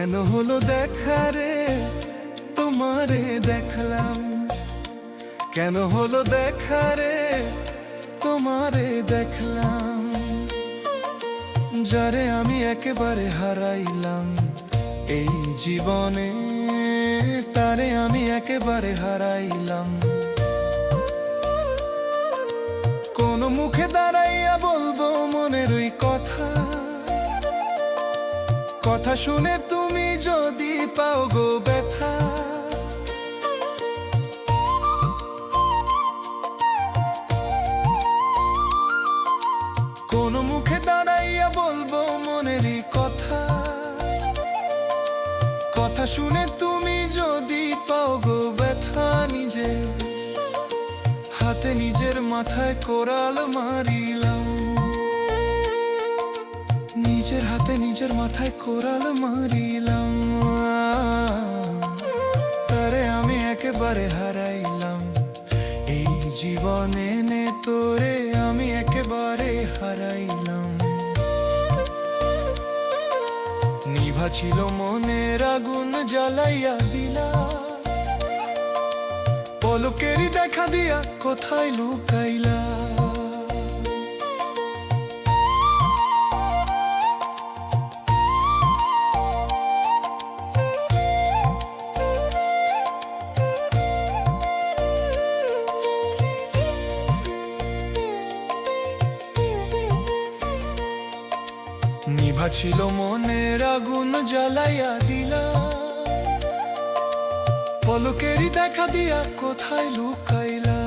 কেন হলো দেখা রে তোমারে দেখলাম, কেন হলো দেখা রে তোমারে দেখলাম, যারে আমি একেবারে হারাইলাম এই জীবনে, তারে আমি একেবারে হারাইলাম। কোন মুখে দাঁড়াইয়া বলবো মনের ওই কথা, কথা শুনে তুমি যদি পাও গো ব্যথা। কোন মুখে দাঁড়াইয়া বলবো মনেরই কথা, কথা শুনে তুমি যদি পাও গো ব্যথা। নিজের হাতে নিজের মাথায় কোরাল মারিলাম, নিজের হাতে নিজের মাথায় কোরাল মারিলাম, তারে আমি একেবারে হারাইলাম এই জীবনে, নে তোরে আমি একেবারে হারাইলাম। নিভা ছিল মনের আগুন জ্বালাইয়া দিলা, পলকেরই দেখা দিয়া কোথায় লুকাইলা। নিভা ছিল মনের আগুন জ্বালাইয়া দিলা, পলকেরই দেখা দিয়া কোথায় লুকাইলা।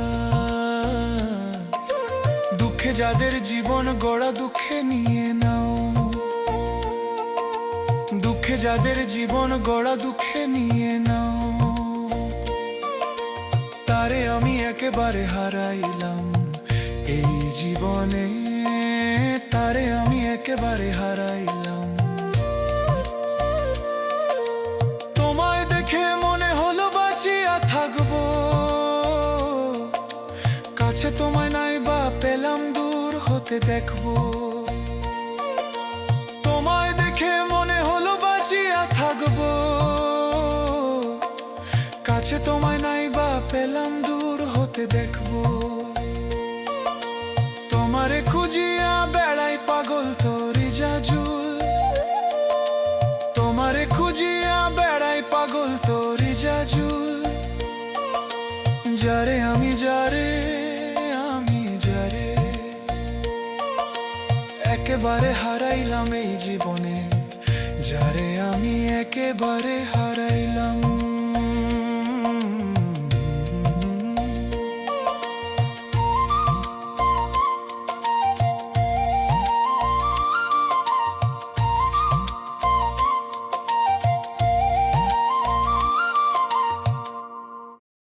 দুঃখে যাদের জীবন গড়া দুঃখে নিয়ে নাও, দুঃখে যাদের জীবন গড়া দুঃখে নিয়ে নাও, তারে আমি একেবারে হারাইলাম এই জীবনে, তারে আমি একেবারে হারাইলাম। তোমায় দেখে মনে হলো বাঁচিয়া থাকবো, কাছে তোমায় নাই বা পেলাম দূর হতে দেখবো। তোমায় দেখে মনে হলো বাঁচিয়া থাকবো, কাছে তোমায় নাই বা পেলাম দূর হতে দেখবো। তোমারে খুঁজিয়া বেড়াই পাগল তোরি জাজুল, তোমারে খুঁজিয়া বেড়াই পাগল তোরি জাজুল, যারে আমি যারে একেবারে হারাইলাম এই জীবনে, যারে আমি একেবারে